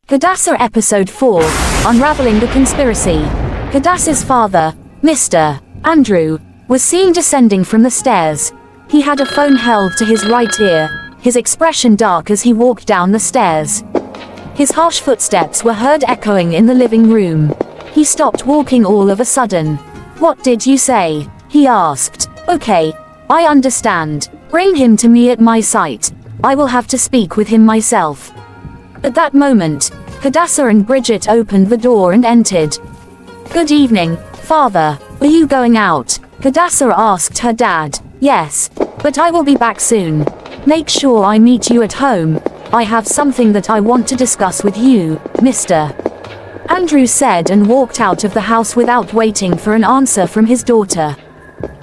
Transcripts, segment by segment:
Hadassah Episode 4, Unraveling the Conspiracy. Hadassah's father, Mr. Andrew, was seen descending from the stairs. He had a phone held to his right ear, his expression dark as he walked down the stairs. His harsh footsteps were heard echoing in the living room. He stopped walking all of a sudden. "What did you say?" he asked. "Okay, I understand. Bring him to me at my site. I will have to speak with him myself." At that moment, Hadassah and Bridget opened the door and entered. "Good evening, Father. Are you going out?" Hadassah asked her dad. "Yes, but I will be back soon. Make sure I meet you at home. I have something that I want to discuss with you, Mr. Andrew said and walked out of the house without waiting for an answer from his daughter.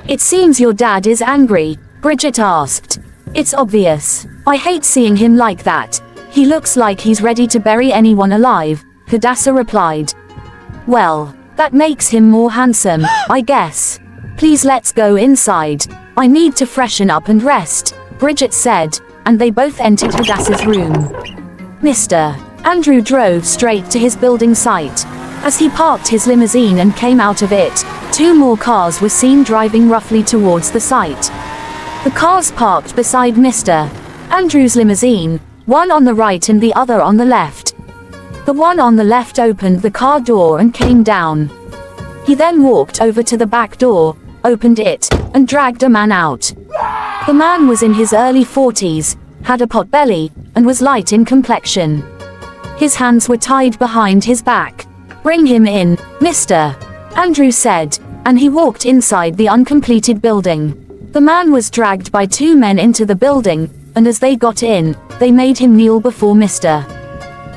"It seems your dad is angry," Bridget asked. "It's obvious. I hate seeing him like that. He looks like he's ready to bury anyone alive," Hadassah replied. "Well, that makes him more handsome, I guess. Please let's go inside. I need to freshen up and rest," Bridget said, and they both entered Hadassah's room. Mr. Andrew drove straight to his building site. As he parked his limousine and came out of it, two more cars were seen driving roughly towards the site. The cars parked beside Mr. Andrew's limousine, one on the right and the other on the left. The one on the left opened the car door and came down. He then walked over to the back door, opened it, and dragged a man out. The man was in his early 40s, had a pot belly, and was light in complexion. His hands were tied behind his back. "Bring him in, Mr. Andrew said, and he walked inside the uncompleted building. The man was dragged by two men into the building, and as they got in, they made him kneel before Mr.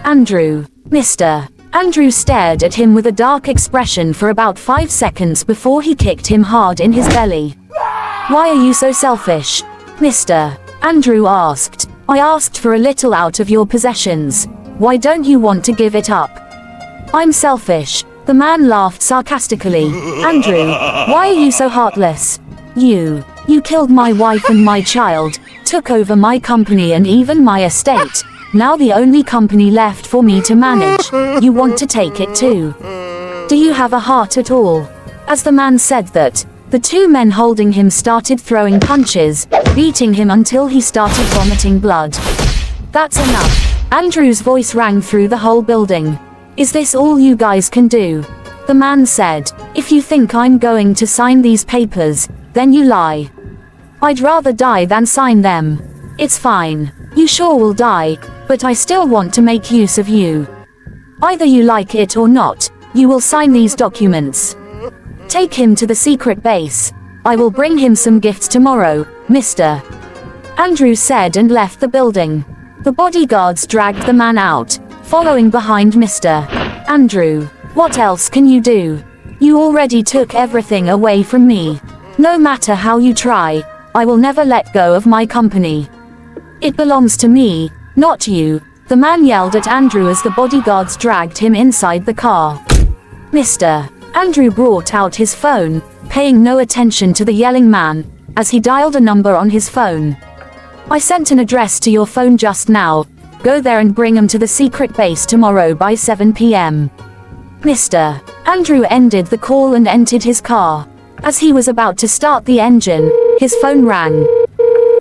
Andrew. Mr. Andrew stared at him with a dark expression for about 5 seconds before he kicked him hard in his belly. "Why are you so selfish?" Mr. Andrew asked. "I asked for a little out of your possessions. Why don't you want to give it up?" "I'm selfish," the man laughed sarcastically. "Andrew, why are you so heartless? You killed my wife and my child, took over my company and even my estate. Now the only company left for me to manage, you want to take it too. Do you have a heart at all?" As the man said that, the two men holding him started throwing punches, beating him until he started vomiting blood. "That's enough." Andrew's voice rang through the whole building. "Is this all you guys can do?" The man said, "If you think I'm going to sign these papers, then you lie. I'd rather die than sign them." "It's fine. You sure will die, but I still want to make use of you. Either you like it or not, you will sign these documents. Take him to the secret base. I will bring him some gifts tomorrow, Mr. Andrew said and left the building. The bodyguards dragged the man out, following behind Mr. Andrew. "What else can you do? You already took everything away from me. No matter how you try, I will never let go of my company. It belongs to me, not you," the man yelled at Andrew as the bodyguards dragged him inside the car. Mr. Andrew brought out his phone, paying no attention to the yelling man, as he dialed a number on his phone. "I sent an address to your phone just now. Go there and bring him to the secret base tomorrow by 7 p.m. Mr. Andrew ended the call and entered his car. As he was about to start the engine, his phone rang.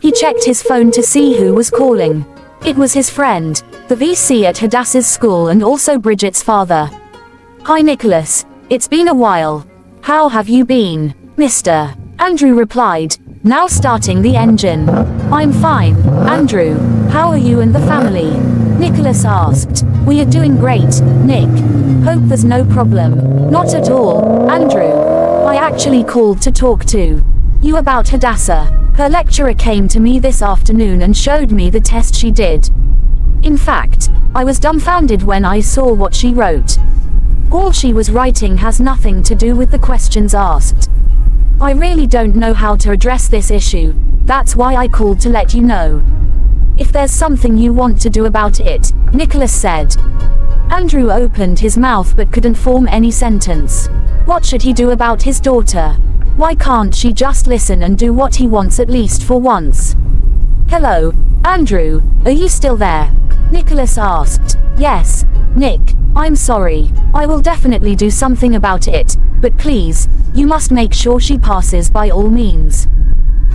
He checked his phone to see who was calling. It was his friend, the VC at Hadassah's school and also Bridget's father. "Hi Nicholas, it's been a while. How have you been?" Mr. Andrew replied, now starting the engine. "I'm fine, Andrew. How are you and the family?" Nicholas asked. "We are doing great, Nick. Hope there's no problem." "Not at all, Andrew. I actually called to talk to you about Hadassah. Her lecturer came to me this afternoon and showed me the test she did. In fact, I was dumbfounded when I saw what she wrote. All she was writing has nothing to do with the questions asked. I really don't know how to address this issue. That's why I called to let you know. If there's something you want to do about it," Nicholas said. Andrew opened his mouth but couldn't form any sentence. What should he do about his daughter? Why can't she just listen and do what he wants at least for once? "Hello, Andrew, are you still there?" Nicholas asked. Yes, Nick, I'm sorry. I will definitely do something about it, but please, you must make sure she passes by all means.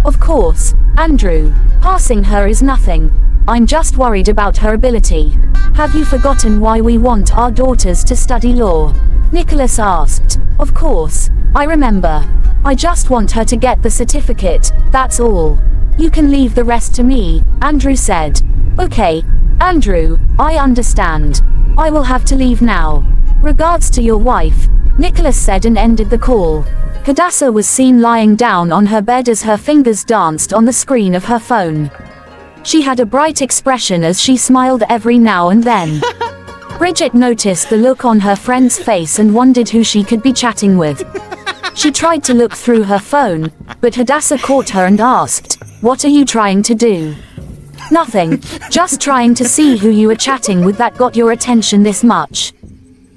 Of course, Andrew. Passing her is nothing. I'm just worried about her ability. Have you forgotten why we want our daughters to study law? Nicholas asked. Of course, I remember. I just want her to get the certificate, that's all. You can leave the rest to me, Andrew said. Okay, Andrew, I understand. I will have to leave now. Regards to your wife, Nicholas said and ended the call. Hadassah was seen lying down on her bed as her fingers danced on the screen of her phone. She had a bright expression as she smiled every now and then. Bridget noticed the look on her friend's face and wondered who she could be chatting with. She tried to look through her phone, but Hadassah caught her and asked, "What are you trying to do?" "Nothing, just trying to see who you were chatting with that got your attention this much."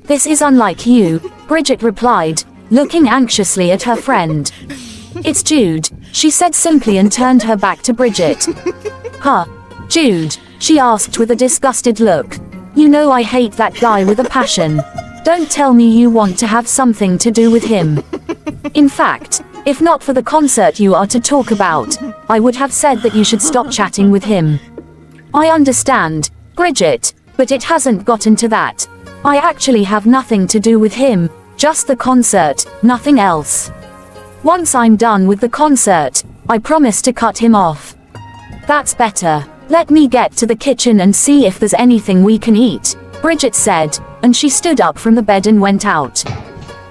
"This is unlike you," Bridget replied, looking anxiously at her friend. "It's Jude," she said simply and turned her back to Bridget. "Huh? Jude?" she asked with a disgusted look. "You know I hate that guy with a passion. Don't tell me you want to have something to do with him. In fact, if not for the concert you are to talk about, I would have said that you should stop chatting with him." "I understand, Bridget, but it hasn't gotten to that. I actually have nothing to do with him, just the concert, nothing else. Once I'm done with the concert, I promise to cut him off." "That's better. Let me get to the kitchen and see if there's anything we can eat," Bridget said, and she stood up from the bed and went out.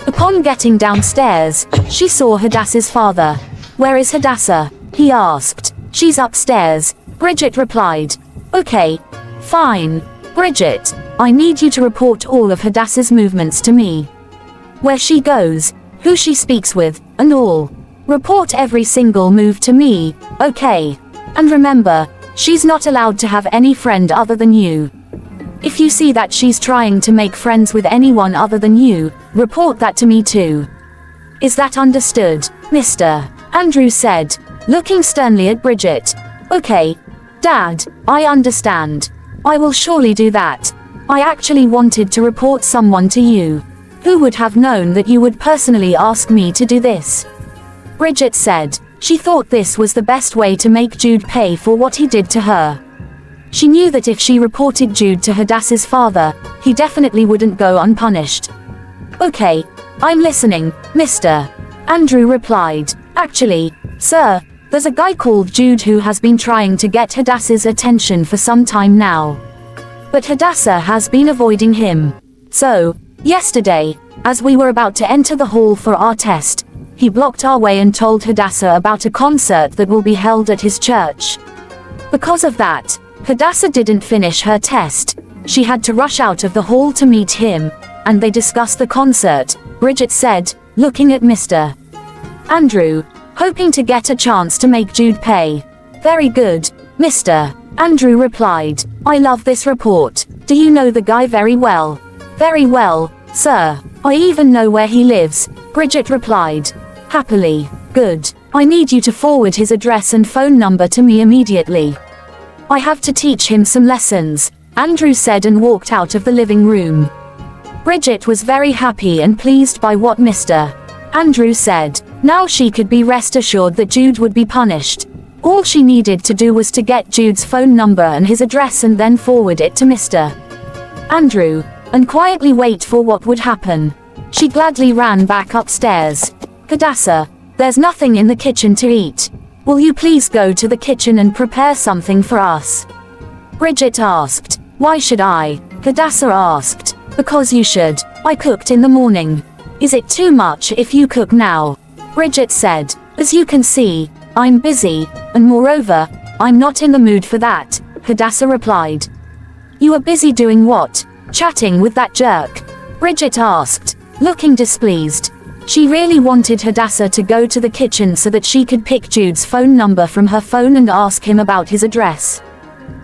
Upon getting downstairs, she saw Hadassah's father. "Where is Hadassah?" he asked. "She's upstairs," Bridget replied. "Okay. Fine. Bridget, I need you to report all of Hadassah's movements to me. Where she goes, who she speaks with, and all. Report every single move to me, okay? And remember, she's not allowed to have any friend other than you. If you see that she's trying to make friends with anyone other than you, report that to me too. Is that understood, Mr. Andrew said, looking sternly at Bridget. Okay, Dad, I understand. I will surely do that. I actually wanted to report someone to you. Who would have known that you would personally ask me to do this? Bridget said. She thought this was the best way to make Jude pay for what he did to her. She knew that if she reported Jude to Hadassah's father, he definitely wouldn't go unpunished. Okay, I'm listening, Mr. Andrew replied. Actually, sir, there's a guy called Jude who has been trying to get Hadassah's attention for some time now. But Hadassah has been avoiding him. So, yesterday, as we were about to enter the hall for our test, he blocked our way and told Hadassah about a concert that will be held at his church. Because of that, Hadassah didn't finish her test. She had to rush out of the hall to meet him, and they discussed the concert, Bridget said, looking at Mr. Andrew, hoping to get a chance to make Jude pay. Very good, Mr. Andrew replied. I love this report. Do you know the guy very well? Very well, sir. I even know where he lives, Bridget replied. Happily. Good. I need you to forward his address and phone number to me immediately. I have to teach him some lessons, Andrew said and walked out of the living room. Bridget was very happy and pleased by what Mr. Andrew said. Now she could be rest assured that Jude would be punished. All she needed to do was to get Jude's phone number and his address and then forward it to Mr. Andrew, and quietly wait for what would happen. She gladly ran back upstairs. Hadassah, there's nothing in the kitchen to eat. Will you please go to the kitchen and prepare something for us? Bridget asked. Why should I? Hadassah asked. Because you should. I cooked in the morning. Is it too much if you cook now? Bridget said. As you can see, I'm busy, and moreover, I'm not in the mood for that, Hadassah replied. You are busy doing what? Chatting with that jerk? Bridget asked, looking displeased. She really wanted Hadassah to go to the kitchen so that she could pick Jude's phone number from her phone and ask him about his address.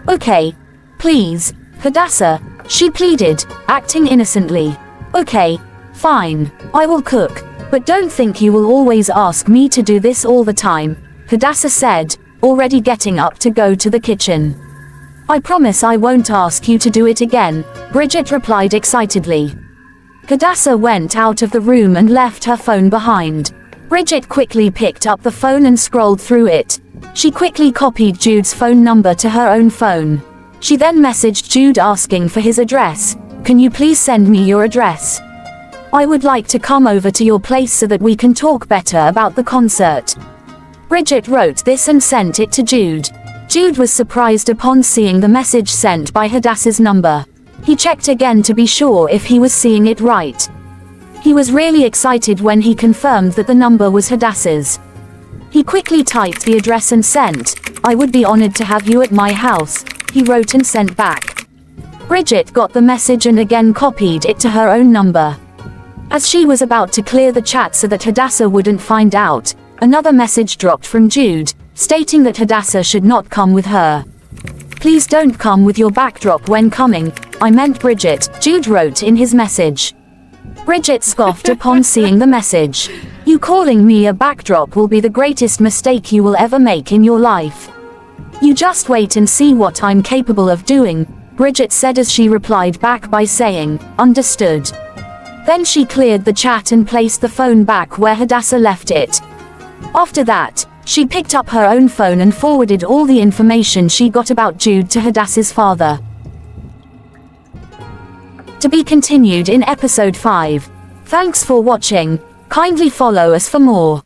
Okay, please, Hadassah, she pleaded, acting innocently. Okay, fine, I will cook, but don't think you will always ask me to do this all the time, Hadassah said, already getting up to go to the kitchen. I promise I won't ask you to do it again, Bridget replied excitedly. Hadassah went out of the room and left her phone behind. Bridget quickly picked up the phone and scrolled through it. She quickly copied Jude's phone number to her own phone. She then messaged Jude asking for his address. Can you please send me your address? I would like to come over to your place so that we can talk better about the concert. Bridget wrote this and sent it to Jude. Jude was surprised upon seeing the message sent by Hadassah's number. He checked again to be sure if he was seeing it right. He was really excited when he confirmed that the number was Hadassah's. He quickly typed the address and sent. I would be honored to have you at my house, he wrote and sent back. Bridget got the message and again copied it to her own number. As she was about to clear the chat so that Hadassah wouldn't find out, another message dropped from Jude, stating that Hadassah should not come with her. Please don't come with your backdrop when coming, I meant Bridget, Jude wrote in his message. Bridget scoffed upon seeing the message. You calling me a backdrop will be the greatest mistake you will ever make in your life. You just wait and see what I'm capable of doing, Bridget said as she replied back by saying, understood. Then she cleared the chat and placed the phone back where Hadassah left it. After that, she picked up her own phone and forwarded all the information she got about Jude to Hadassah's father. To be continued in episode 5. Thanks for watching. Kindly follow us for more.